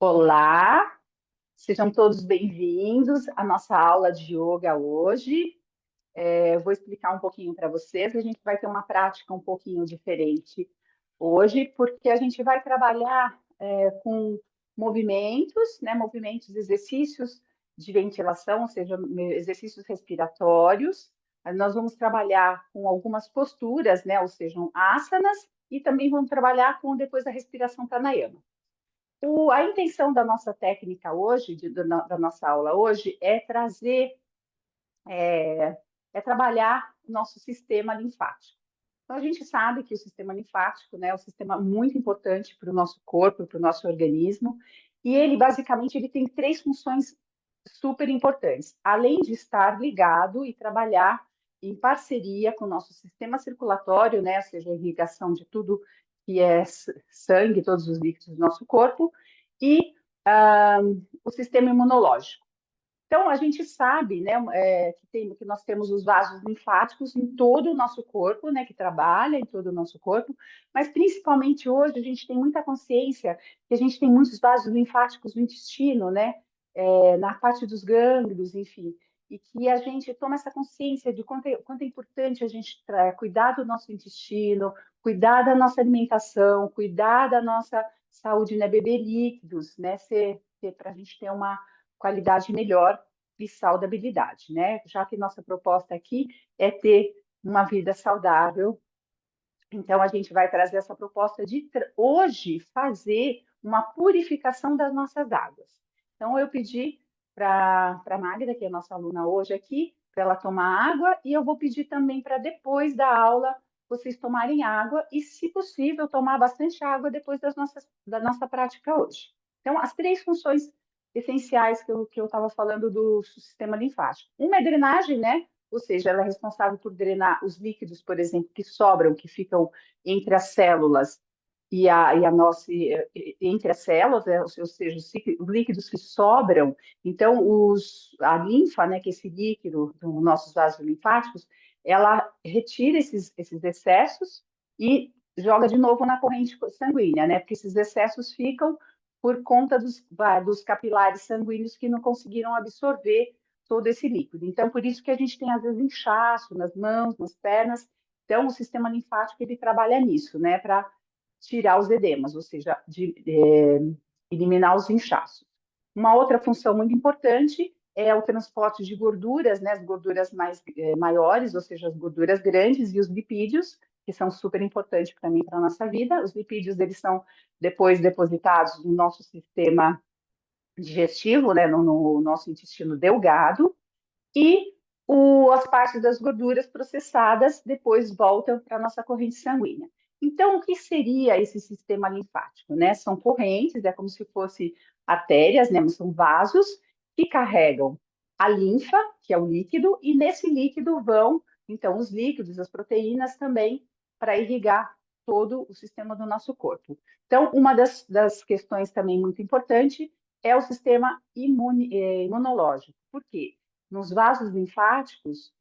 Olá, sejam todos bem-vindos à nossa aula de yoga hoje. Eu vou explicar um pouquinho para vocês. A gente vai ter uma prática um pouquinho diferente hoje, porque a gente vai trabalhar com movimentos, né? Movimentos, exercícios de ventilação, ou seja, exercícios respiratórios. Nós vamos trabalhar com algumas posturas, né? Ou seja, asanas, e também vamos trabalhar com depois a respiração pranayama. A intenção da nossa técnica hoje, da nossa aula hoje, é trazer, é trabalhar o nosso sistema linfático. Então, a gente sabe que o sistema linfático, né, é um sistema muito importante para o nosso corpo, para o nosso organismo, e ele, basicamente, ele tem três funções super importantes. Além de estar ligado e trabalhar em parceria com o nosso sistema circulatório, né, ou seja, a irrigação de tudo que é sangue, todos os líquidos do nosso corpo, e o sistema imunológico. Então, a gente sabe, né, que nós temos os vasos linfáticos em todo o nosso corpo, né, que trabalha em todo o nosso corpo, mas principalmente hoje a gente tem muita consciência que a gente tem muitos vasos linfáticos no intestino, né, na parte dos gânglios, enfim, e que a gente toma essa consciência de quanto é importante a gente cuidar do nosso intestino, cuidar da nossa alimentação, cuidar da nossa saúde, né, beber líquidos, né, para a gente ter uma qualidade melhor e saudabilidade, né? Já que nossa proposta aqui é ter uma vida saudável, então a gente vai trazer essa proposta de hoje fazer uma purificação das nossas águas. Então eu pedi para a Magda, que é a nossa aluna hoje aqui, para ela tomar água, e eu vou pedir também para depois da aula vocês tomarem água e, se possível, tomar bastante água depois da nossa prática hoje. Então, as três funções essenciais que eu estava falando do sistema linfático. Uma é drenagem, né? Ou seja, ela é responsável por drenar os líquidos, por exemplo, que sobram, que ficam entre as células e a nossa, entre as células, né? Ou seja, os líquidos que sobram. Então, a linfa, né, que é esse líquido dos nossos vasos linfáticos, ela retira esses excessos e joga de novo na corrente sanguínea, né? Porque esses excessos ficam por conta dos capilares sanguíneos que não conseguiram absorver todo esse líquido. Então, por isso que a gente tem, às vezes, inchaço nas mãos, nas pernas. Então, o sistema linfático, ele trabalha nisso, né? Para tirar os edemas, ou seja, eliminar os inchaços. Uma outra função muito importante é o transporte de gorduras, né? As gorduras maiores, ou seja, as gorduras grandes, e os lipídios, que são super importantes para mim, para a nossa vida. Os lipídios, eles são depois depositados no nosso sistema digestivo, né? No nosso intestino delgado, e as partes das gorduras processadas depois voltam para a nossa corrente sanguínea. Então, o que seria esse sistema linfático, né? São correntes, é como se fossem artérias, né? São vasos que carregam a linfa, que é o líquido, e nesse líquido vão, então, os líquidos, as proteínas também, para irrigar todo o sistema do nosso corpo. Então, uma das questões também muito importante é o sistema imunológico. Por quê? Nos vasos linfáticos,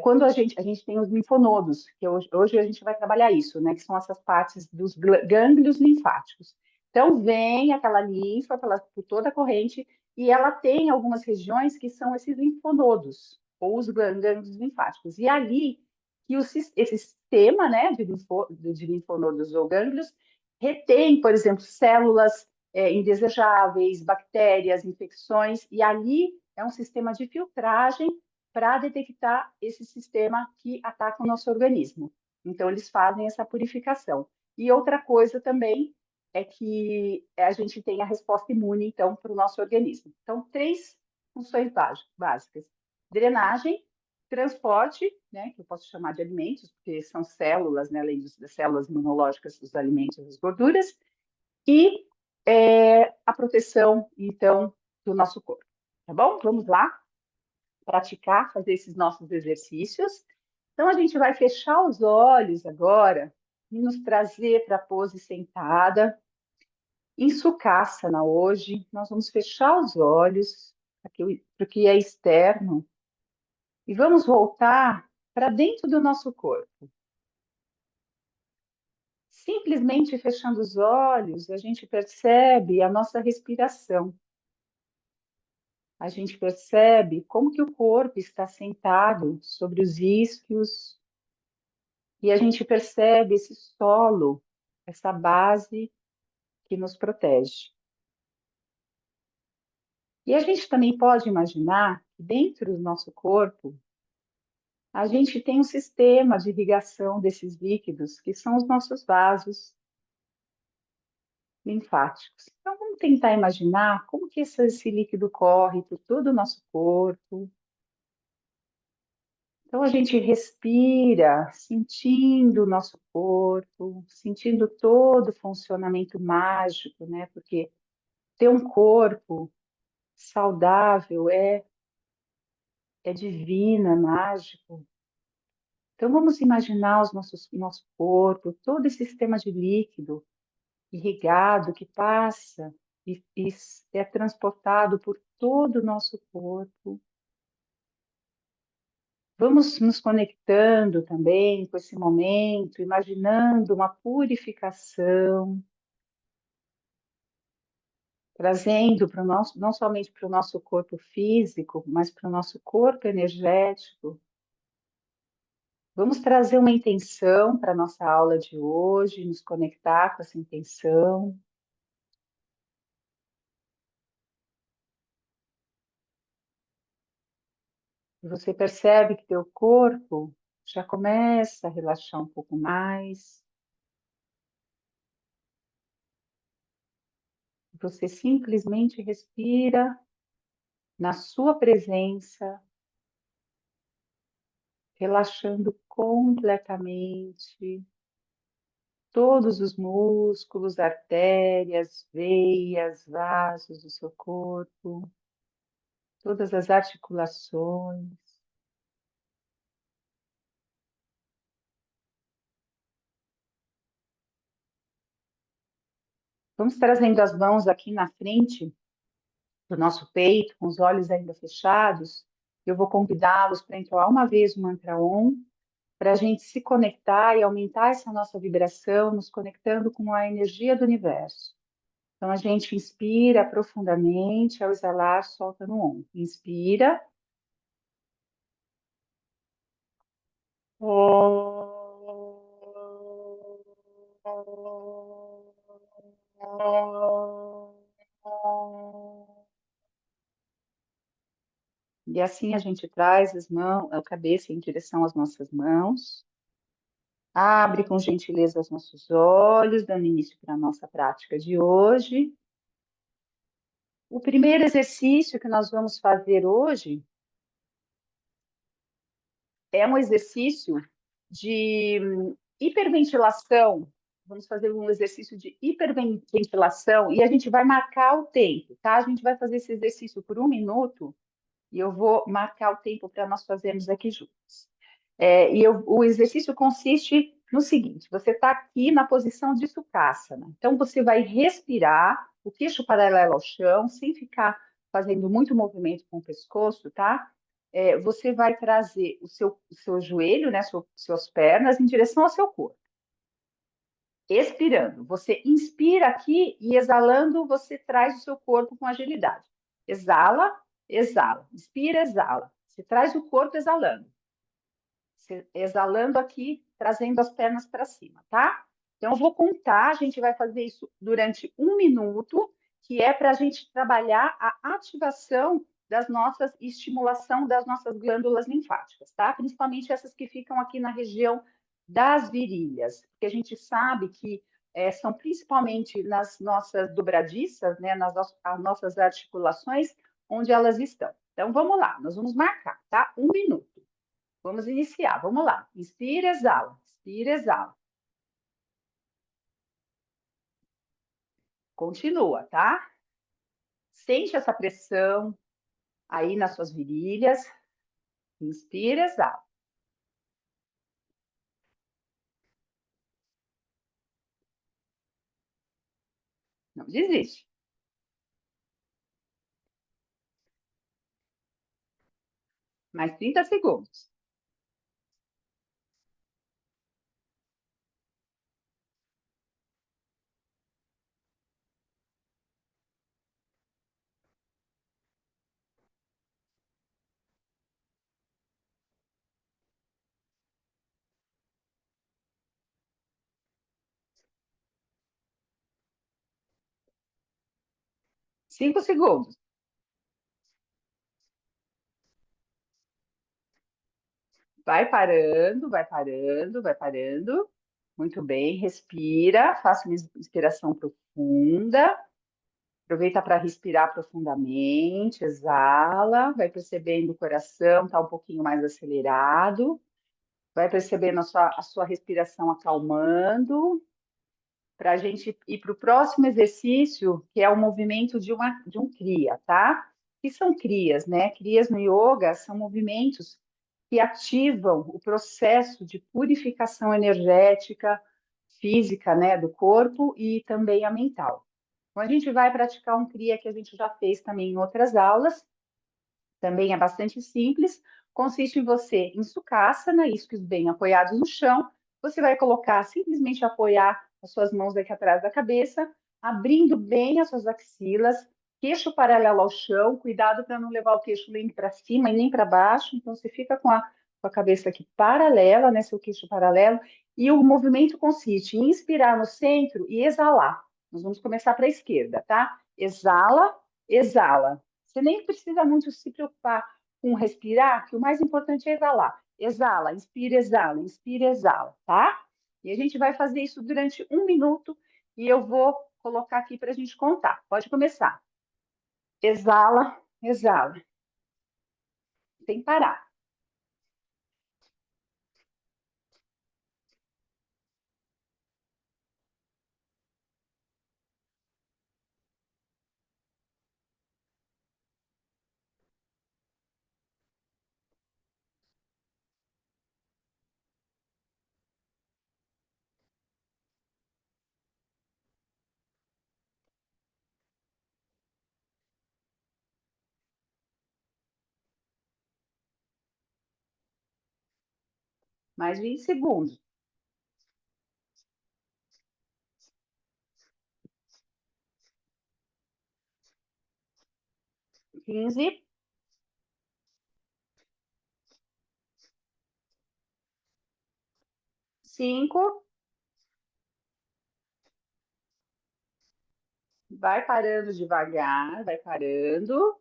quando a gente tem os linfonodos, que hoje a gente vai trabalhar isso, né? Que são essas partes dos gânglios linfáticos. Então, vem aquela linfa por toda a corrente e ela tem algumas regiões que são esses linfonodos, ou os gânglios linfáticos. E ali que esse sistema, né, de linfonodos ou gânglios retém, por exemplo, células indesejáveis, bactérias, infecções, e ali é um sistema de filtragem para detectar esse sistema que ataca o nosso organismo. Então, eles fazem essa purificação. E outra coisa também é que a gente tem a resposta imune, então, para o nosso organismo. Então, três funções básicas: drenagem, transporte, né, que eu posso chamar de alimentos, porque são células, né, além das células imunológicas, dos alimentos, das gorduras, e a proteção, então, do nosso corpo. Tá bom? Vamos lá praticar, fazer esses nossos exercícios. Então, a gente vai fechar os olhos agora e nos trazer para a pose sentada. Em Sukhasana hoje, nós vamos fechar os olhos para o que é externo e vamos voltar para dentro do nosso corpo. Simplesmente fechando os olhos, a gente percebe a nossa respiração. A gente percebe como que o corpo está sentado sobre os isquios e a gente percebe esse solo, essa base que nos protege. E a gente também pode imaginar que dentro do nosso corpo a gente tem um sistema de irrigação desses líquidos, que são os nossos vasos linfáticos. Então, vamos tentar imaginar como que esse líquido corre por todo o nosso corpo. Então, a gente respira, sentindo o nosso corpo, sentindo todo o funcionamento mágico, né? Porque ter um corpo saudável é divino, é mágico. Então, vamos imaginar nosso corpo, todo esse sistema de líquido irrigado que passa e é transportado por todo o nosso corpo. Vamos nos conectando também com esse momento, imaginando uma purificação, trazendo para o nosso, não somente para o nosso corpo físico, mas para o nosso corpo energético. Vamos trazer uma intenção para a nossa aula de hoje, nos conectar com essa intenção. E você percebe que teu corpo já começa a relaxar um pouco mais. Você simplesmente respira na sua presença, relaxando completamente todos os músculos, artérias, veias, vasos do seu corpo, todas as articulações. Vamos trazendo as mãos aqui na frente do nosso peito, com os olhos ainda fechados. Eu vou convidá-los para entoar uma vez o mantra Om, para a gente se conectar e aumentar essa nossa vibração, nos conectando com a energia do universo. Então, a gente inspira profundamente, ao exalar, solta no Om. Inspira. E assim a gente traz as mãos, a cabeça em direção às nossas mãos. Abre com gentileza os nossos olhos, dando início para a nossa prática de hoje. O primeiro exercício que nós vamos fazer hoje é um exercício de hiperventilação. Vamos fazer um exercício de hiperventilação e a gente vai marcar o tempo, tá? A gente vai fazer esse exercício por 1 minuto e eu vou marcar o tempo para nós fazermos aqui juntos. O exercício consiste no seguinte: você está aqui na posição de Sukhasana. Então, você vai respirar, o queixo paralelo ao chão, sem ficar fazendo muito movimento com o pescoço, tá? Você vai trazer o seu joelho, né, suas pernas, em direção ao seu corpo. Expirando. Você inspira aqui e exalando, você traz o seu corpo com agilidade. Exala, exala. Inspira, exala. Você traz o corpo exalando. Exalando aqui, trazendo as pernas para cima, tá? Então, eu vou contar, a gente vai fazer isso durante 1 minuto, que é para a gente trabalhar a ativação das nossas, estimulação das nossas glândulas linfáticas, tá? Principalmente essas que ficam aqui na região das virilhas, porque a gente sabe que são principalmente nas nossas dobradiças, né, as nossas articulações, onde elas estão. Então, vamos lá, nós vamos marcar, tá? 1 minuto. Vamos iniciar, vamos lá. Inspira, exala. Inspira, exala. Continua, tá? Sente essa pressão aí nas suas virilhas. Inspira, exala. Não desiste. Mais 30 segundos. 5 segundos. Vai parando, vai parando, vai parando. Muito bem, respira, faça uma inspiração profunda. Aproveita para respirar profundamente, exala, vai percebendo o coração está um pouquinho mais acelerado, vai percebendo a sua respiração acalmando, para a gente ir para o próximo exercício, que é o movimento de um cria, tá? Que são crias, né? Crias no yoga são movimentos que ativam o processo de purificação energética, física, né, do corpo e também a mental. Então, a gente vai praticar um cria que a gente já fez também em outras aulas, também é bastante simples, consiste em você em sukhasana, isquios bem apoiados no chão, você vai colocar, simplesmente apoiar as suas mãos aqui atrás da cabeça, abrindo bem as suas axilas, queixo paralelo ao chão, cuidado para não levar o queixo nem para cima e nem para baixo, então você fica com a cabeça aqui paralela, né, seu queixo paralelo, e o movimento consiste em inspirar no centro e exalar. Nós vamos começar para a esquerda, tá? Exala, exala. Você nem precisa muito se preocupar com respirar, que o mais importante é exalar. Exala, inspira, exala, tá? E a gente vai fazer isso durante 1 minuto e eu vou colocar aqui para a gente contar. Pode começar. Exala, exala, sem parar. Mais 20 segundos. 15, 5, vai parando devagar, vai parando.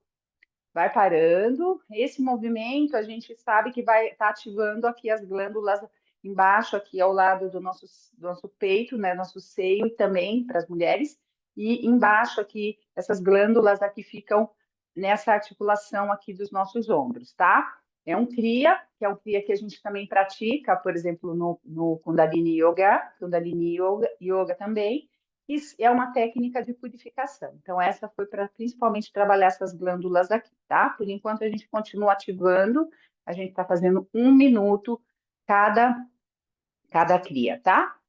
Vai parando. Esse movimento a gente sabe que vai estar ativando aqui as glândulas embaixo, aqui ao lado do nosso peito, né, nosso seio e também para as mulheres. E embaixo aqui, essas glândulas aqui ficam nessa articulação aqui dos nossos ombros, tá? É um Kriya, que é um Kriya que a gente também pratica, por exemplo, no Kundalini Yoga também. Isso é uma técnica de purificação. Então, essa foi para principalmente trabalhar essas glândulas aqui, tá? Por enquanto, a gente continua ativando, a gente está fazendo 1 minuto cada cria, tá?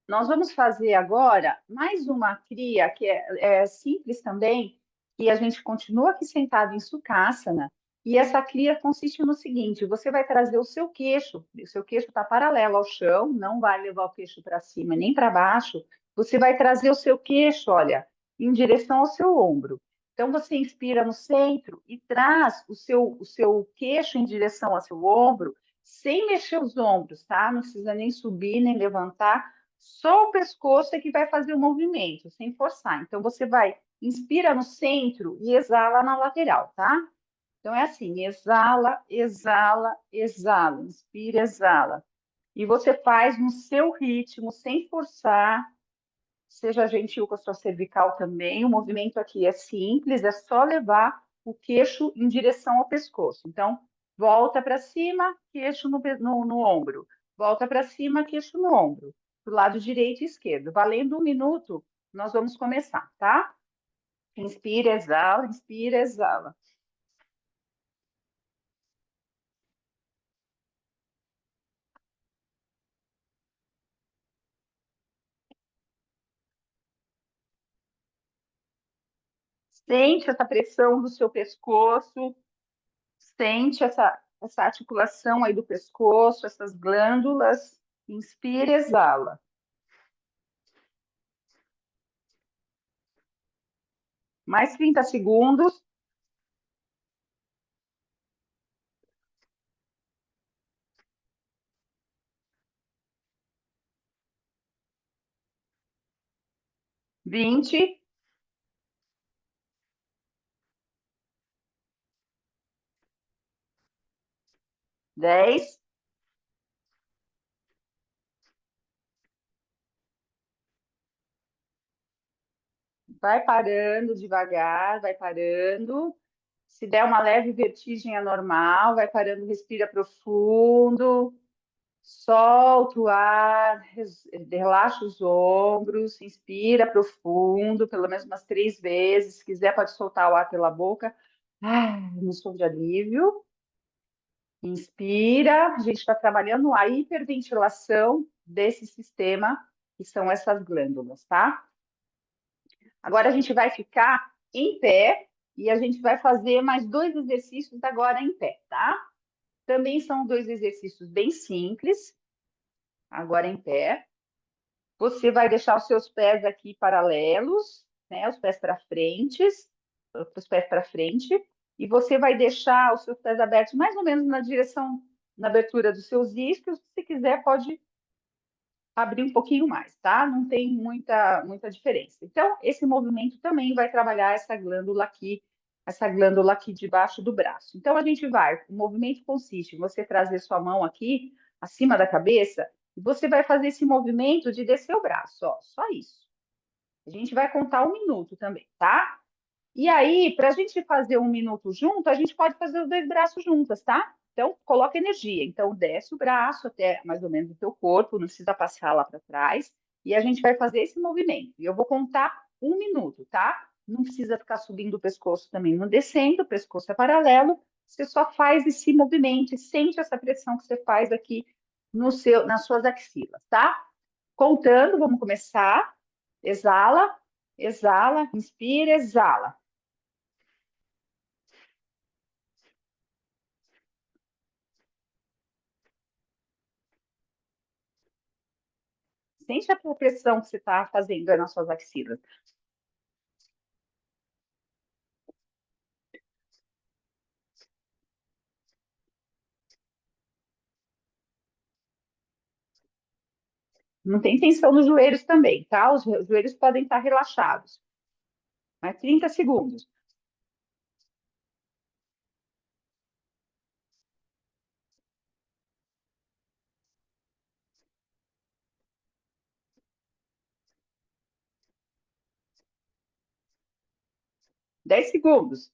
Nós vamos fazer agora mais uma cria que é simples também, e a gente continua aqui sentado em Sukhasana, e essa cria consiste no seguinte: você vai trazer o seu queixo está paralelo ao chão, não vai levar o queixo para cima nem para baixo, você vai trazer o seu queixo, olha, em direção ao seu ombro. Então você inspira no centro e traz o seu queixo em direção ao seu ombro, sem mexer os ombros, tá? Não precisa nem subir, nem levantar, só o pescoço é que vai fazer o movimento, sem forçar. Então, você vai, inspira no centro e exala na lateral, tá? Então, é assim: exala, exala, exala, inspira, exala. E você faz no seu ritmo, sem forçar. Seja gentil com a sua cervical também. O movimento aqui é simples, é só levar o queixo em direção ao pescoço. Então, volta para cima, queixo no ombro. Volta para cima, queixo no ombro. Do lado direito e esquerdo. Valendo 1 minuto, nós vamos começar, tá? Inspira, exala, inspira, exala. Sente essa pressão do seu pescoço, sente essa articulação aí do pescoço, essas glândulas. Inspira, exala. Mais 30 segundos. 20, 10. Vai parando devagar, vai parando. Se der uma leve vertigem é normal, vai parando, respira profundo, solta o ar, relaxa os ombros, inspira profundo, pelo menos umas 3 vezes. Se quiser, pode soltar o ar pela boca. No som de alívio. Inspira, a gente está trabalhando a hiperventilação desse sistema, que são essas glândulas, tá? Agora a gente vai ficar em pé e a gente vai fazer mais 2 exercícios agora em pé, tá? Também são 2 exercícios bem simples, agora em pé. Você vai deixar os seus pés aqui paralelos, né? Os pés para frente, os pés para frente, e você vai deixar os seus pés abertos mais ou menos na direção, na abertura dos seus isquios. Se quiser, pode abrir um pouquinho mais, tá? Não tem muita diferença. Então, esse movimento também vai trabalhar essa glândula aqui debaixo do braço. Então, a gente vai, o movimento consiste em você trazer sua mão aqui acima da cabeça e você vai fazer esse movimento de descer o braço, ó, só isso. A gente vai contar 1 minuto também, tá? E aí, para a gente fazer 1 minuto junto, a gente pode fazer os 2 braços juntas, tá? Então, coloca energia. Então, desce o braço até mais ou menos o teu corpo, não precisa passar lá para trás. E a gente vai fazer esse movimento. E eu vou contar 1 minuto, tá? Não precisa ficar subindo o pescoço também, não descendo, o pescoço é paralelo. Você só faz esse movimento e sente essa pressão que você faz aqui no nas suas axilas, tá? Contando, vamos começar. Exala, exala, inspira, exala. Sente a pressão que você está fazendo nas suas axilas. Não tem tensão nos joelhos também, tá? Os joelhos podem estar relaxados. Mais 30 segundos. 10 segundos.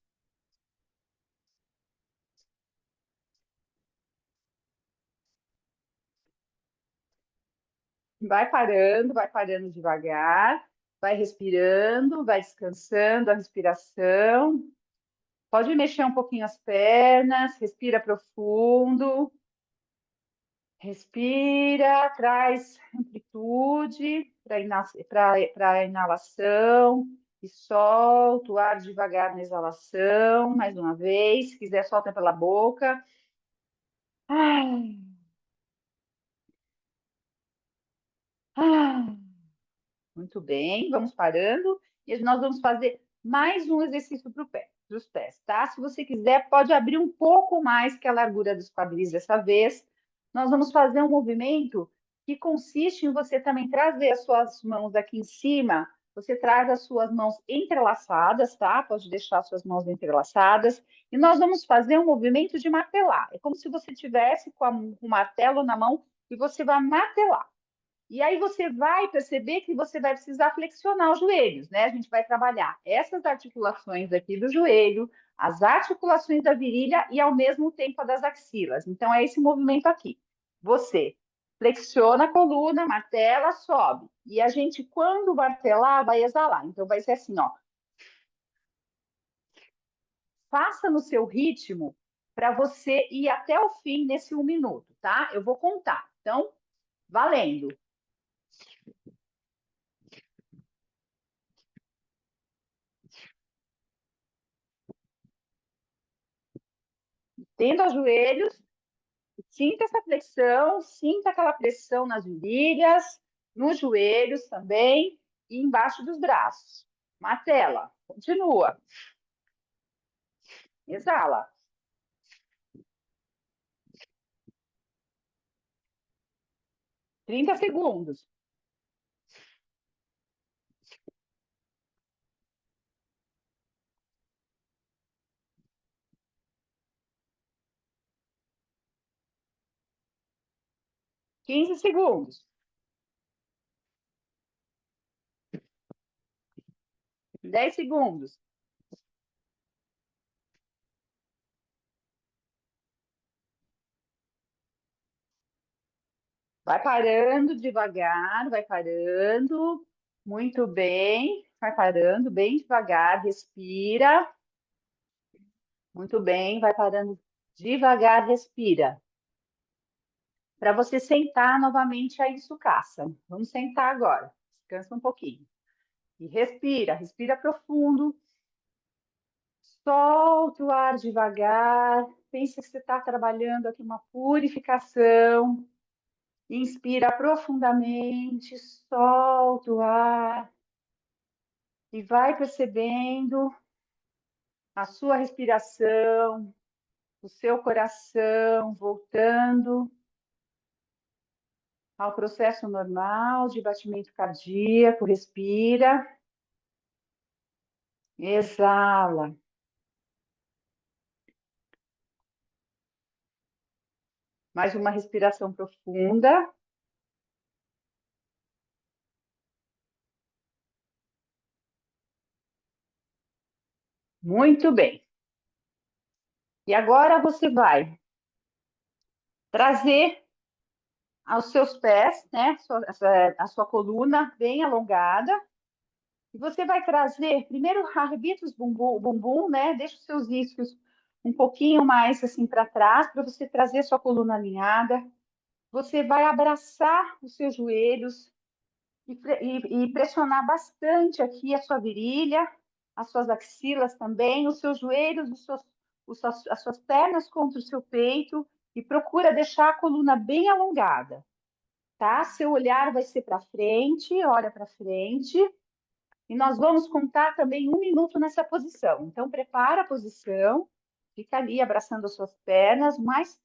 Vai parando devagar. Vai respirando, vai descansando a respiração. Pode mexer um pouquinho as pernas, respira profundo. Respira, traz amplitude para a inalação e solta o ar devagar na exalação. Mais uma vez, se quiser, solta pela boca. Ah, ah. Muito bem, vamos parando e nós vamos fazer mais um exercício para pé, os pés, tá? Se você quiser, pode abrir um pouco mais que a largura dos quadris dessa vez. Nós vamos fazer um movimento que consiste em você também trazer as suas mãos aqui em cima. Você traz as suas mãos entrelaçadas, tá? Pode deixar as suas mãos entrelaçadas. E nós vamos fazer um movimento de martelar. É como se você tivesse com o martelo na mão e você vai martelar. E aí você vai perceber que você vai precisar flexionar os joelhos, né? A gente vai trabalhar essas articulações aqui do joelho, as articulações da virilha e ao mesmo tempo a das axilas. Então é esse movimento aqui. Você flexiona a coluna, martela, sobe. E a gente, quando martelar, vai exalar. Então vai ser assim, ó. Faça no seu ritmo para você ir até o fim nesse 1 minuto, tá? Eu vou contar. Então, valendo. Tenda os joelhos. Sinta essa flexão, sinta aquela pressão nas virilhas, nos joelhos também e embaixo dos braços. Martela, continua. Exala. 30 segundos. 15 segundos. 10 segundos. Vai parando devagar, vai parando. Muito bem. Vai parando bem devagar, respira. Muito bem, vai parando devagar, respira. Para você sentar novamente aí em sucaça. Vamos sentar agora. Descansa um pouquinho. E respira, respira profundo. Solta o ar devagar. Pensa que você está trabalhando aqui uma purificação. Inspira profundamente, solta o ar e vai percebendo a sua respiração, o seu coração voltando ao processo normal de batimento cardíaco. Respira, exala. Mais uma respiração profunda. Muito bem. E agora você vai trazer aos seus pés, né, a sua coluna bem alongada. E você vai trazer, primeiro arrebita os bumbum, o bumbum, né? Deixa os seus isquios um pouquinho mais assim para trás, para você trazer a sua coluna alinhada. Você vai abraçar os seus joelhos e pressionar bastante aqui a sua virilha, as suas axilas também, os seus joelhos, as suas pernas contra o seu peito e procura deixar a coluna bem alongada, tá? Seu olhar vai ser para frente, olha para frente. E nós vamos contar também 1 minuto nessa posição. Então, prepara a posição, fica ali abraçando as suas pernas, mais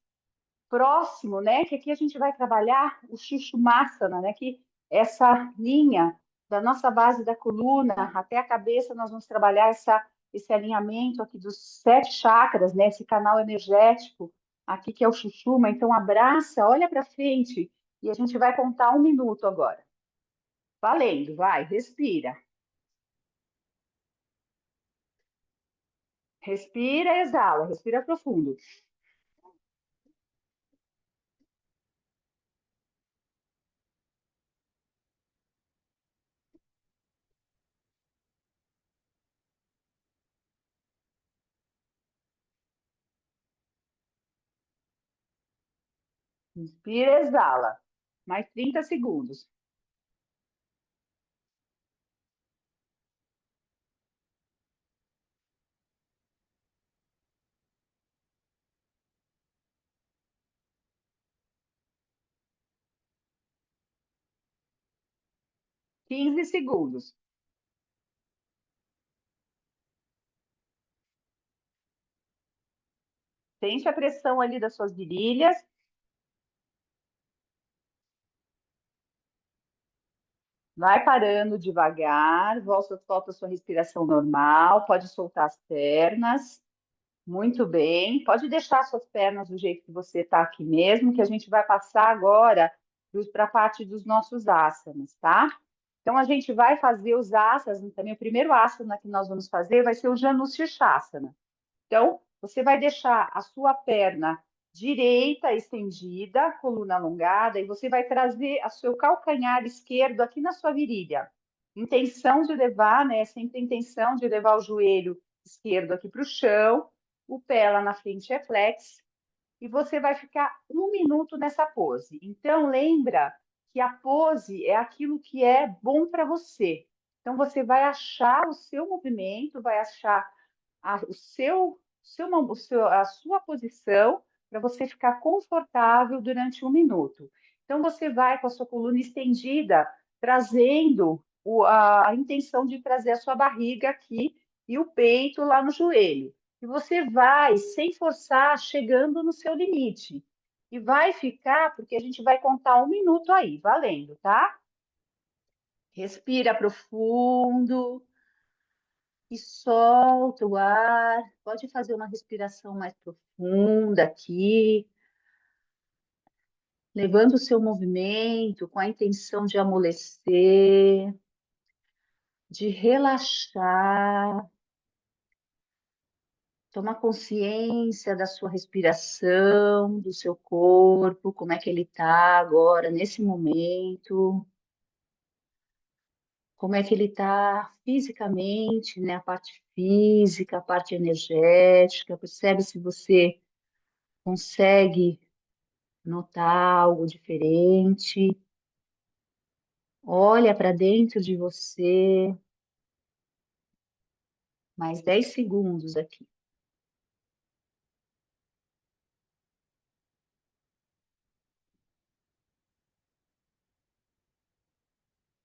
próximo, né? Que aqui a gente vai trabalhar o Shushmasana, né? Que essa linha da nossa base da coluna até a cabeça, nós vamos trabalhar esse alinhamento aqui dos 7 chakras, né? Esse canal energético aqui que é o Shushuma. Então, abraça, olha para frente e a gente vai contar 1 minuto agora. Valendo, vai, respira. Respira, exala, respira profundo. Inspira, exala. Mais 30 segundos. 15 segundos. Sente a pressão ali das suas virilhas. Vai parando devagar. Volta a sua respiração normal. Pode soltar as pernas. Muito bem. Pode deixar suas pernas do jeito que você está aqui mesmo, que a gente vai passar agora para a parte dos nossos asanas, tá? Então, a gente vai fazer os asanas também. O primeiro asana que nós vamos fazer vai ser o Janu Sirsasana. Então, você vai deixar a sua perna direita estendida, coluna alongada, e você vai trazer o seu calcanhar esquerdo aqui na sua virilha. Intenção de levar, né? Sempre a intenção de levar o joelho esquerdo aqui para o chão, o pé lá na frente é flex, e você vai ficar 1 minuto nessa pose. Então, lembra que a pose é aquilo que é bom para você. Então, você vai achar o seu movimento, vai achar a sua posição para você ficar confortável durante 1 minuto. Então, você vai com a sua coluna estendida, trazendo a intenção de trazer a sua barriga aqui e o peito lá no joelho. E você vai, sem forçar, chegando no seu limite. E vai ficar, porque a gente vai contar 1 minuto aí, valendo, tá? Respira profundo e solta o ar. Pode fazer uma respiração mais profunda aqui. levando o seu movimento com a intenção de amolecer, de relaxar. Toma consciência da sua respiração, do seu corpo, como é que ele está agora, nesse momento, como é que ele está fisicamente, né? A parte física, a parte energética. Percebe se você consegue notar algo diferente. Olha para dentro de você, mais 10 segundos aqui.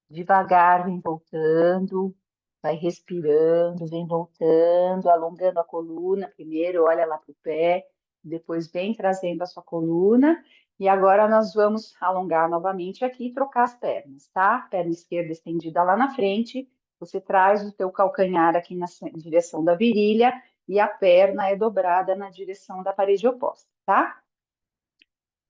Devagar, vem voltando, vai respirando, vem voltando, alongando a coluna. Primeiro, olha lá para o pé, depois vem trazendo a sua coluna. E agora nós vamos alongar novamente aqui e trocar as pernas, tá? Perna esquerda estendida lá na frente. Você traz o teu calcanhar aqui na direção da virilha e a perna é dobrada na direção da parede oposta, tá?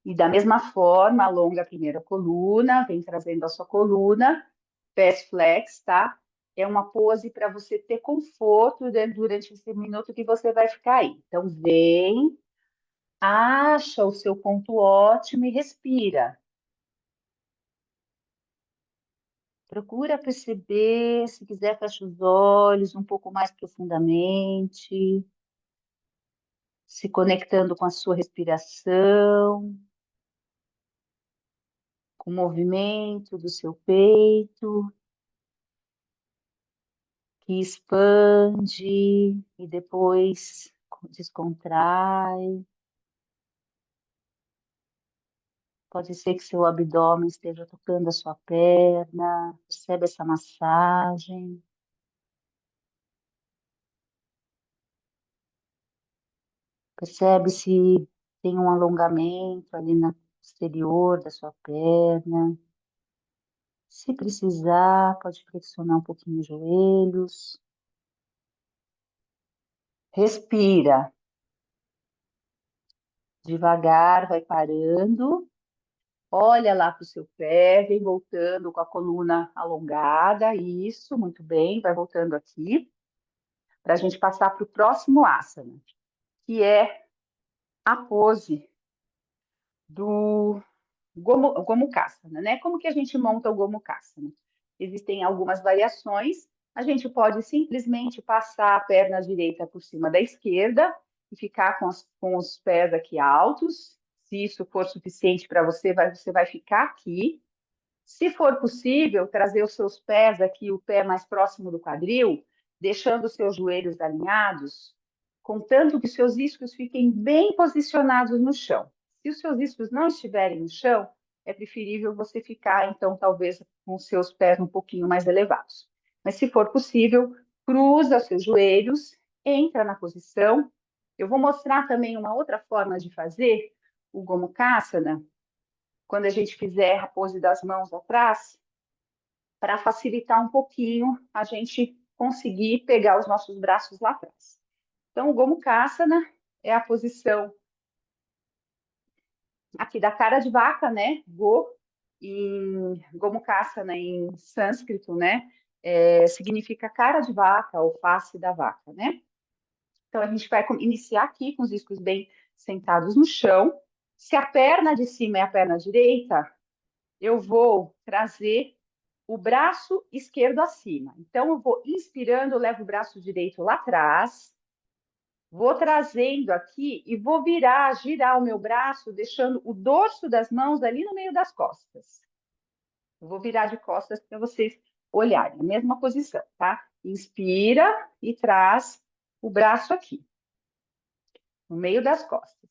E da mesma forma, alonga a primeira coluna, vem trazendo a sua coluna, pés flex, tá? É uma pose para você ter conforto durante esse minuto que você vai ficar aí. Então, vem, acha o seu ponto ótimo e respira. Procura perceber, se quiser, fecha os olhos um pouco mais profundamente, se conectando com a sua respiração, com o movimento do seu peito, que expande e depois descontrai. Pode ser que seu abdômen esteja tocando a sua perna, percebe essa massagem, percebe se tem um alongamento ali na exterior da sua perna. Se precisar, pode flexionar um pouquinho os joelhos. Respira devagar, vai parando. Olha lá para o seu pé, vem voltando com a coluna alongada, isso, muito bem, vai voltando aqui, para a gente passar para o próximo asana, que é a pose do Gomukhasana, né? Como que a gente monta o Gomukhasana? Existem algumas variações, a gente pode simplesmente passar a perna direita por cima da esquerda e ficar com os pés aqui altos. Se isso for suficiente para você, você vai ficar aqui. Se for possível, trazer os seus pés aqui, o pé mais próximo do quadril, deixando os seus joelhos alinhados, contanto que os seus isquios fiquem bem posicionados no chão. Se os seus isquios não estiverem no chão, é preferível você ficar, então, talvez com os seus pés um pouquinho mais elevados. Mas se for possível, cruza os seus joelhos, entra na posição. Eu vou mostrar também uma outra forma de fazer o Gomukhasana, quando a gente fizer a pose das mãos atrás, para facilitar um pouquinho a gente conseguir pegar os nossos braços lá atrás. Então, o Gomukhasana é a posição aqui da cara de vaca, né? Gomukhasana em sânscrito, né? Significa cara de vaca ou face da vaca, né? Então, a gente vai iniciar aqui com os iscos bem sentados no chão. Se a perna de cima é a perna direita, eu vou trazer o braço esquerdo acima. Então, eu vou inspirando, eu levo o braço direito lá atrás, vou trazendo aqui e vou girar o meu braço, deixando o dorso das mãos ali no meio das costas. Eu vou virar de costas para vocês olharem, a mesma posição, tá? Inspira e traz o braço aqui, no meio das costas.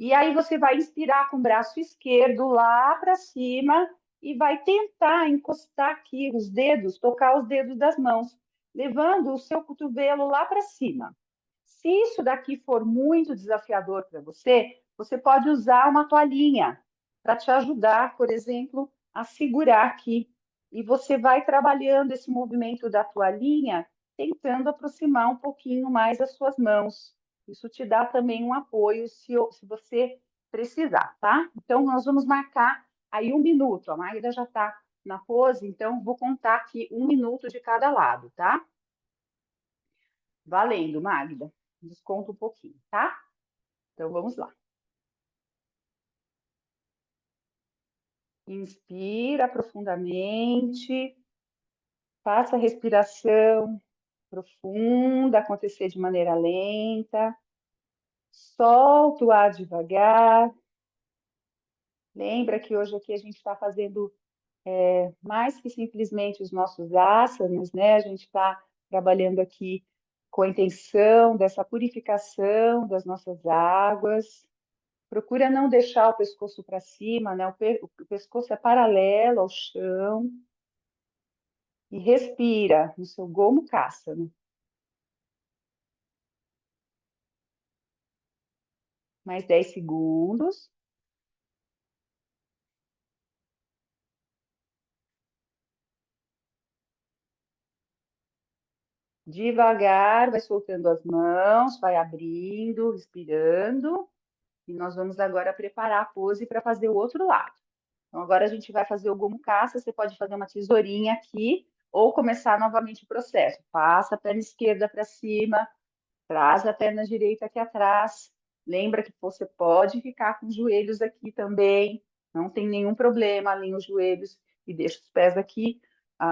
E aí você vai inspirar com o braço esquerdo lá para cima e vai tentar encostar aqui os dedos, tocar os dedos das mãos, levando o seu cotovelo lá para cima. Se isso daqui for muito desafiador para você, você pode usar uma toalhinha para te ajudar, por exemplo, a segurar aqui. E você vai trabalhando esse movimento da toalhinha, tentando aproximar um pouquinho mais as suas mãos. Isso te dá também um apoio se você precisar, tá? Então, nós vamos marcar aí 1 minuto. A Magda já está na pose, então vou contar aqui 1 minuto de cada lado, tá? Valendo, Magda. Desconta um pouquinho, tá? Então, vamos lá. Inspira profundamente, faça a respiração profunda acontecer de maneira lenta. Solta o ar devagar. Lembra que hoje aqui a gente está fazendo mais que simplesmente os nossos asanas, né? A gente está trabalhando aqui com a intenção dessa purificação das nossas águas. Procura não deixar o pescoço para cima, né? O pescoço é paralelo ao chão. E respira no seu Gomukhasana. Mais 10 segundos. Devagar, vai soltando as mãos, vai abrindo, respirando. E nós vamos agora preparar a pose para fazer o outro lado. Então, agora a gente vai fazer o Gomukhasana. Você pode fazer uma tesourinha aqui ou começar novamente o processo. Passa a perna esquerda para cima, traz a perna direita aqui atrás. Lembra que você pode ficar com os joelhos aqui também. Não tem nenhum problema, alinha os joelhos e deixa os pés aqui,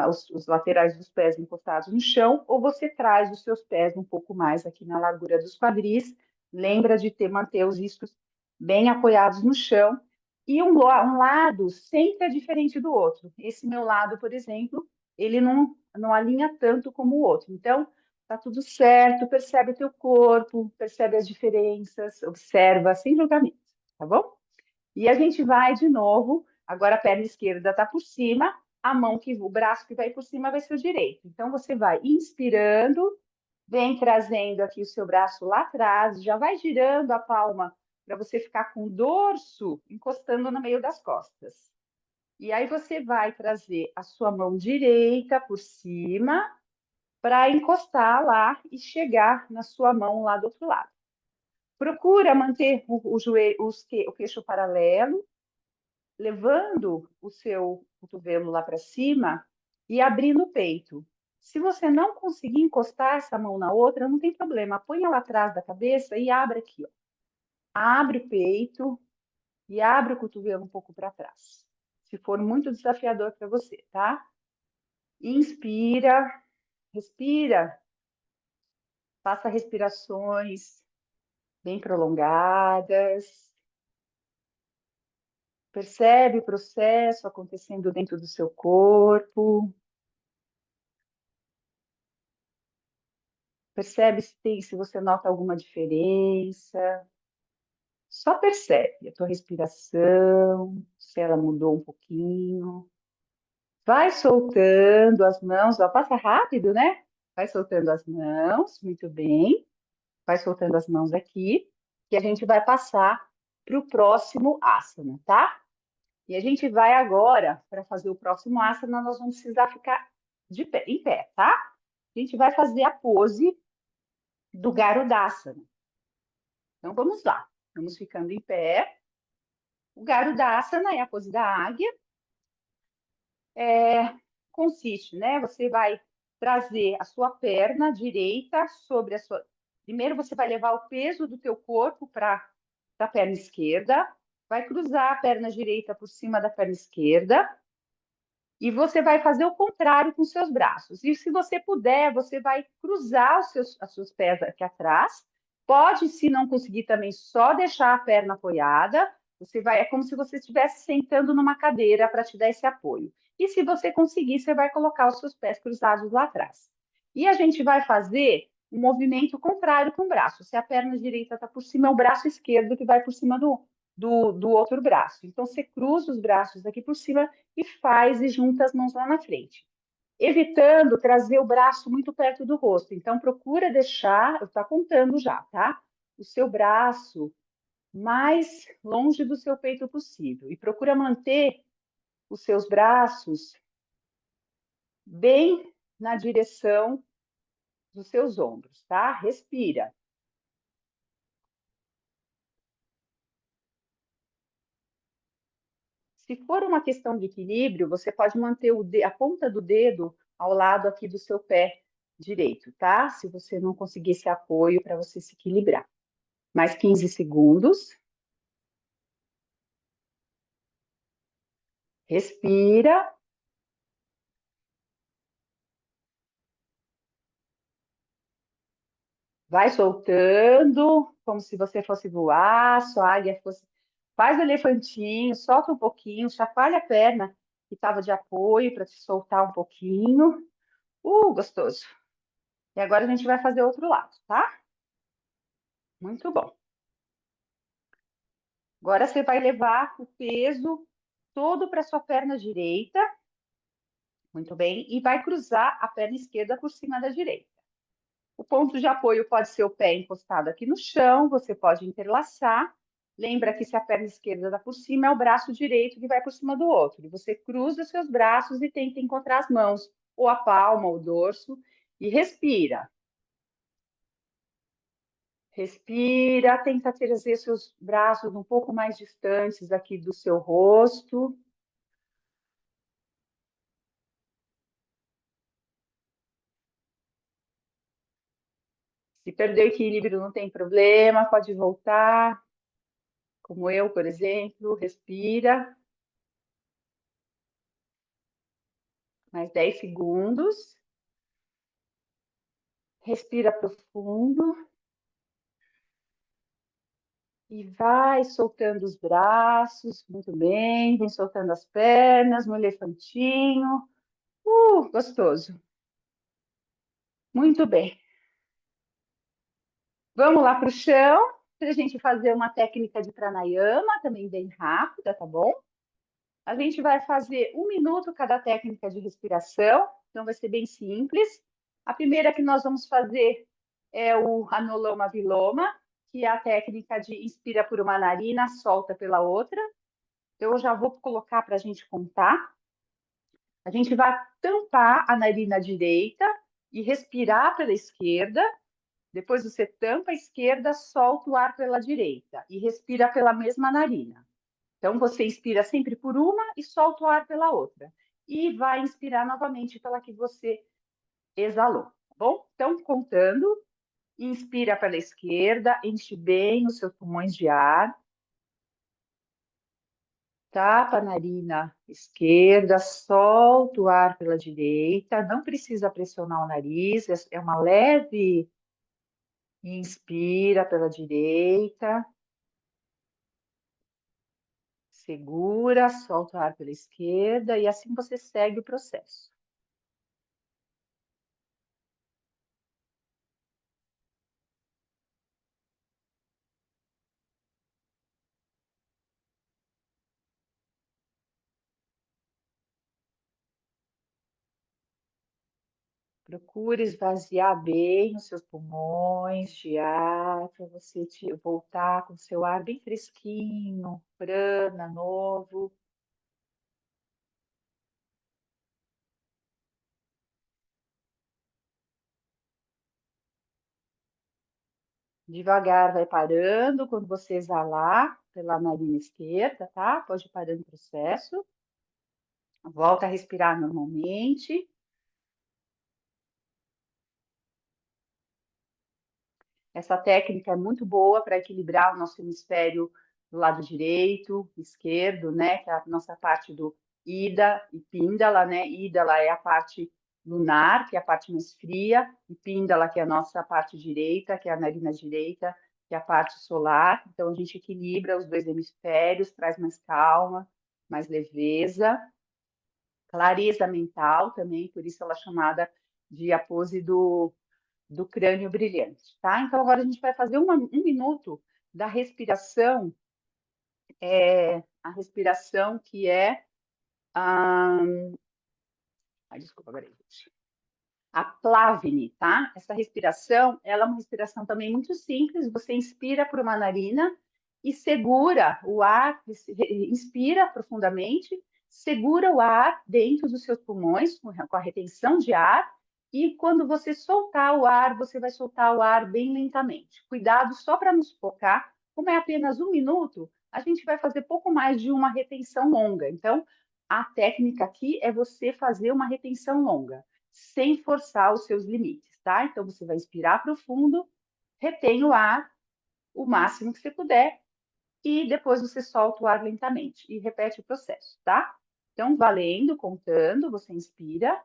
os laterais dos pés encostados no chão, ou você traz os seus pés um pouco mais aqui na largura dos quadris. Lembra de manter os isquios bem apoiados no chão. E um lado sempre é diferente do outro. Esse meu lado, por exemplo, ele não alinha tanto como o outro. Então, tá tudo certo, percebe o teu corpo, percebe as diferenças, observa sem julgamento, tá bom? E a gente vai de novo, agora a perna esquerda tá por cima, o braço que vai por cima vai ser o direito. Então você vai inspirando, vem trazendo aqui o seu braço lá atrás, já vai girando a palma para você ficar com o dorso encostando no meio das costas. E aí você vai trazer a sua mão direita por cima para encostar lá e chegar na sua mão lá do outro lado. Procura manter o queixo paralelo, levando o seu cotovelo lá para cima e abrindo o peito. Se você não conseguir encostar essa mão na outra, não tem problema. Põe ela atrás da cabeça e abre aqui. Ó. Abre o peito e abre o cotovelo um pouco para trás. Se for muito desafiador para você, tá? Inspira, respira, faça respirações bem prolongadas. Percebe o processo acontecendo dentro do seu corpo. Percebe se você nota alguma diferença. Só percebe a tua respiração, se ela mudou um pouquinho. Vai soltando as mãos, ó, passa rápido, né? Vai soltando as mãos, muito bem. Vai soltando as mãos aqui, que a gente vai passar para o próximo asana, tá? E a gente vai agora, para fazer o próximo asana, nós vamos precisar ficar em pé, tá? A gente vai fazer a pose do Garudasana. Então, vamos lá. Vamos ficando em pé. O Garudasana é a pose da águia. Consiste, né? Você vai trazer a sua perna direita sobre a sua... Primeiro, você vai levar o peso do teu corpo para a perna esquerda. Vai cruzar a perna direita por cima da perna esquerda. E você vai fazer o contrário com os seus braços. E se você puder, você vai cruzar os seus pés aqui atrás. Pode, se não conseguir também, só deixar a perna apoiada. É como se você estivesse sentando numa cadeira para te dar esse apoio. E se você conseguir, você vai colocar os seus pés cruzados lá atrás. E a gente vai fazer um movimento contrário com o braço. Se a perna direita está por cima, é o braço esquerdo que vai por cima do outro braço. Então, você cruza os braços aqui por cima e faz e junta as mãos lá na frente. Evitando trazer o braço muito perto do rosto. Então, procura deixar, eu estou contando já, tá? O seu braço mais longe do seu peito possível. E procura manter os seus braços bem na direção dos seus ombros, tá? Respira. Se for uma questão de equilíbrio, você pode manter a ponta do dedo ao lado aqui do seu pé direito, tá? Se você não conseguir esse apoio para você se equilibrar. Mais 15 segundos. Respira. Vai soltando, como se você fosse voar, sua águia fosse. Faz o elefantinho, solta um pouquinho, chacoalha a perna que estava de apoio para te soltar um pouquinho. Gostoso. E agora a gente vai fazer outro lado, tá? Muito bom. Agora você vai levar o peso todo para sua perna direita. Muito bem. E vai cruzar a perna esquerda por cima da direita. O ponto de apoio pode ser o pé encostado aqui no chão, você pode interlaçar. Lembra que se a perna esquerda está por cima, é o braço direito que vai por cima do outro. E você cruza os seus braços e tenta encontrar as mãos, ou a palma, ou o dorso, e respira. Respira, tenta trazer seus braços um pouco mais distantes aqui do seu rosto. Se perder o equilíbrio, não tem problema, pode voltar, como eu, por exemplo, respira. Mais 10 segundos. Respira profundo. E vai soltando os braços, muito bem. Vem soltando as pernas no elefantinho. Gostoso. Muito bem. Vamos lá para o chão, para a gente fazer uma técnica de pranayama, também bem rápida, tá bom? A gente vai fazer 1 minuto cada técnica de respiração, então vai ser bem simples. A primeira que nós vamos fazer é o Anuloma Viloma, que é a técnica de inspira por uma narina, solta pela outra. Então, eu já vou colocar para a gente contar. A gente vai tampar a narina direita e respirar pela esquerda. Depois você tampa a esquerda, solta o ar pela direita e respira pela mesma narina. Então, você inspira sempre por uma e solta o ar pela outra. E vai inspirar novamente pela que você exalou, tá bom? Então, contando, inspira pela esquerda, enche bem os seus pulmões de ar. Tapa a narina esquerda, solta o ar pela direita. Não precisa pressionar o nariz, é uma leve inspira pela direita. Segura, solta o ar pela esquerda e assim você segue o processo. Procure esvaziar bem os seus pulmões de ar para você voltar com seu ar bem fresquinho, prana, novo. Devagar vai parando quando você exalar pela narina esquerda, tá? Pode ir parando o processo. Volta a respirar normalmente. Essa técnica é muito boa para equilibrar o nosso hemisfério do lado direito, esquerdo, né? Que é a nossa parte do Ida e Píndala, né? Ídala é a parte lunar, que é a parte mais fria, e Píndala, que é a nossa parte direita, que é a narina direita, que é a parte solar. Então, a gente equilibra os dois hemisférios, traz mais calma, mais leveza, clareza mental também, por isso ela é chamada de a pose do crânio brilhante, tá? Então, agora a gente vai fazer 1 minuto da respiração, a respiração que é a... Ai, desculpa, agora gente. A Plavini, tá? Essa respiração, ela é uma respiração também muito simples. Você inspira por uma narina e segura o ar, inspira profundamente, segura o ar dentro dos seus pulmões, com a retenção de ar, e quando você soltar o ar, você vai soltar o ar bem lentamente. Cuidado só para nos focar, como é apenas 1 minuto, a gente vai fazer pouco mais de uma retenção longa. Então, a técnica aqui é você fazer uma retenção longa, sem forçar os seus limites, tá? Então, você vai inspirar profundo, retém o ar o máximo que você puder e depois você solta o ar lentamente e repete o processo, tá? Então, valendo, contando, você inspira.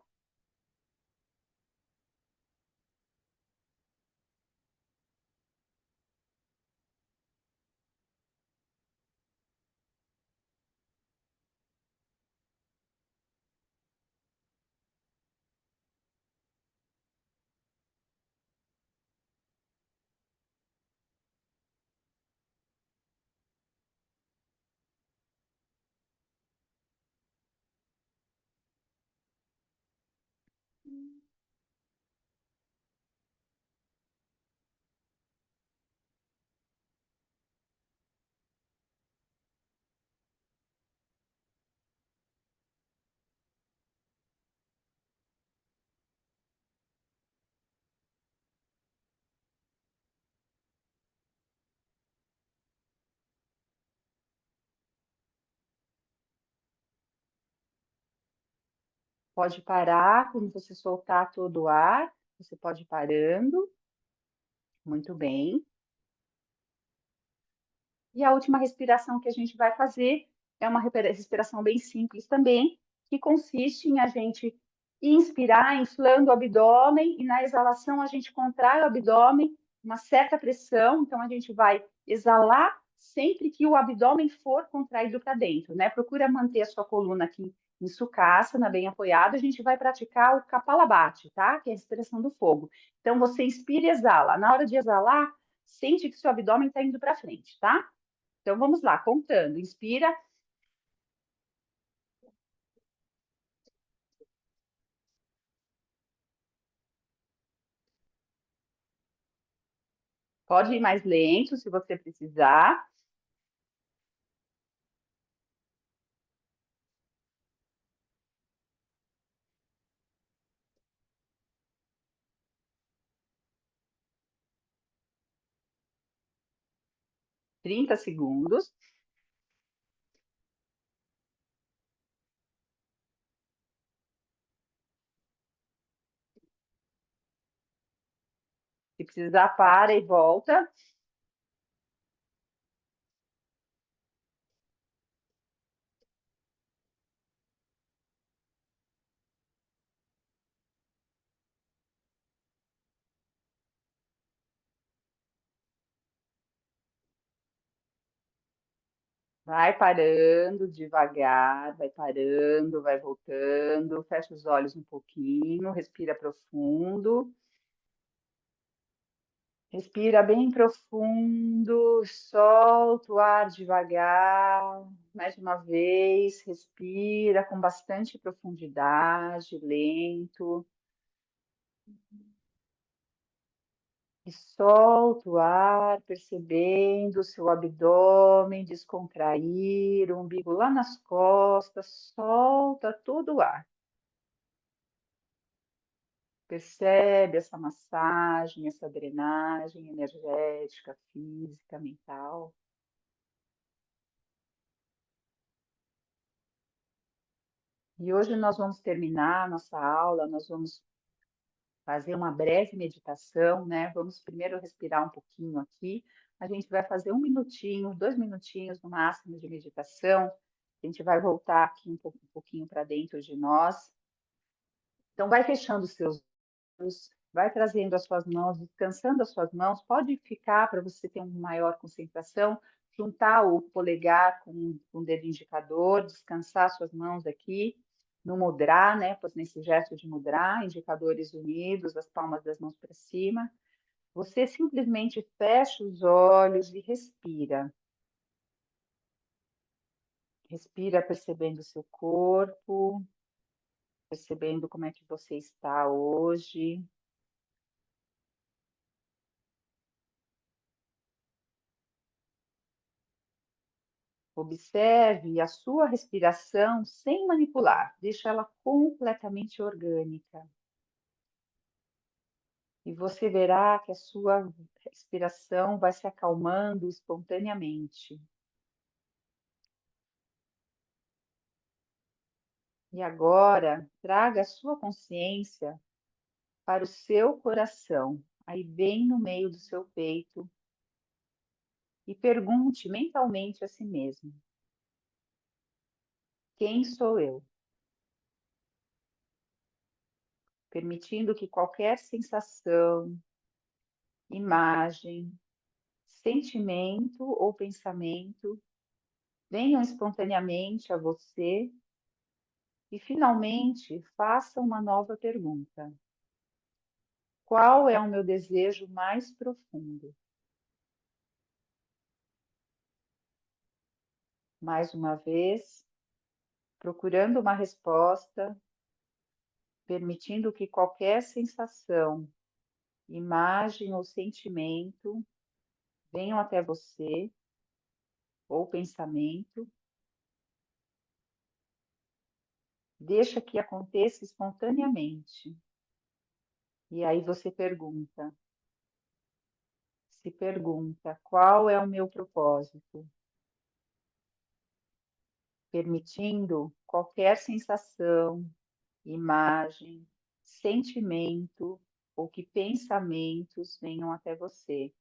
Pode parar quando você soltar todo o ar, você pode ir parando. Muito bem. E a última respiração que a gente vai fazer é uma respiração bem simples também, que consiste em a gente inspirar, inflando o abdômen, e na exalação a gente contrai o abdômen, uma certa pressão, então a gente vai exalar sempre que o abdômen for contraído para dentro, né? Procura manter a sua coluna aqui em sukhasana, bem apoiada, a gente vai praticar o Kapalabhati, tá? Que é a respiração do fogo. Então você inspira e exala. Na hora de exalar, sente que seu abdômen está indo para frente, tá? Então vamos lá, contando. Inspira, pode ir mais lento se você precisar. 30 segundos. Se precisar, para e volta. Vai parando devagar, vai parando, vai voltando. Fecha os olhos um pouquinho, respira profundo. Respira bem profundo, solta o ar devagar. Mais uma vez, respira com bastante profundidade, lento. E solta o ar, percebendo o seu abdômen descontrair, o umbigo lá nas costas, solta todo o ar. Percebe essa massagem, essa drenagem energética, física, mental. E hoje nós vamos terminar a nossa aula, nós vamos fazer uma breve meditação, né? Vamos primeiro respirar um pouquinho aqui. A gente vai fazer 1 minutinho, 2 minutinhos no máximo de meditação. A gente vai voltar aqui um pouquinho para dentro de nós. Então, vai fechando os seus olhos, vai trazendo as suas mãos, descansando as suas mãos. Pode ficar para você ter uma maior concentração, juntar o polegar com o dedo indicador, descansar as suas mãos aqui no mudra, né? Pois nesse gesto de mudra, indicadores unidos, as palmas das mãos para cima. Você simplesmente fecha os olhos e respira. Respira percebendo o seu corpo, percebendo como é que você está hoje. Observe a sua respiração sem manipular, deixa ela completamente orgânica. E você verá que a sua respiração vai se acalmando espontaneamente. E agora, traga a sua consciência para o seu coração, aí bem no meio do seu peito, e pergunte mentalmente a si mesmo: quem sou eu? Permitindo que qualquer sensação, imagem, sentimento ou pensamento venham espontaneamente a você e, finalmente, faça uma nova pergunta: qual é o meu desejo mais profundo? Mais uma vez, procurando uma resposta, permitindo que qualquer sensação, imagem ou sentimento venham até você, ou pensamento, deixa que aconteça espontaneamente. E aí você se pergunta, qual é o meu propósito? Permitindo qualquer sensação, imagem, sentimento ou que pensamentos venham até você.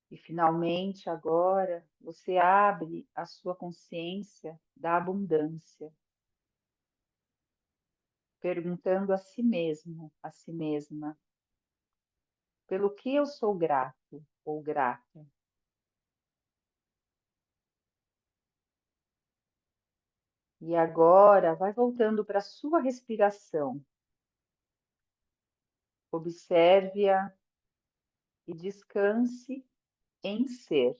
E finalmente, agora, você abre a sua consciência da abundância, perguntando a si mesmo, a si mesma, pelo que eu sou grato ou grata. E agora, vai voltando para a sua respiração. Observe-a e descanse em ser,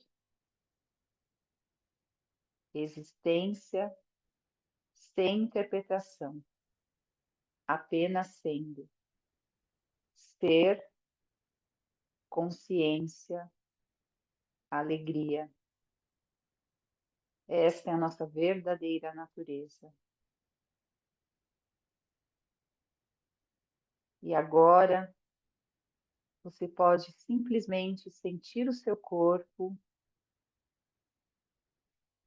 existência sem interpretação, apenas sendo, ser, consciência, alegria. Essa é a nossa verdadeira natureza. E agora você pode simplesmente sentir o seu corpo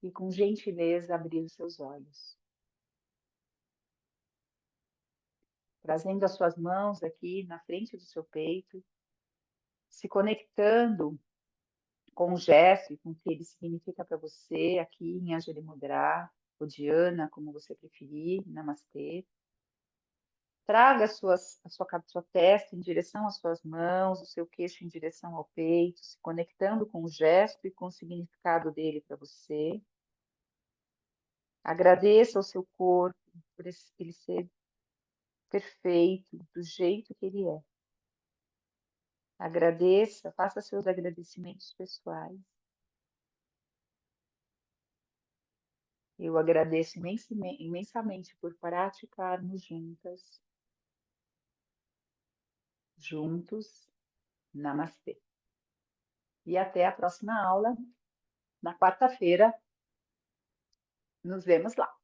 e, com gentileza, abrir os seus olhos. Trazendo as suas mãos aqui na frente do seu peito, se conectando com o gesto e com o que ele significa para você aqui em Anjali Mudra, ou Dhyana, como você preferir, Namastê. Traga a sua testa em direção às suas mãos, o seu queixo em direção ao peito, se conectando com o gesto e com o significado dele para você. Agradeça ao seu corpo por ele ser perfeito, do jeito que ele é. Agradeça, faça seus agradecimentos pessoais. Eu agradeço imensamente por praticarmos juntos. Namastê. E até a próxima aula, na quarta-feira. Nos vemos lá.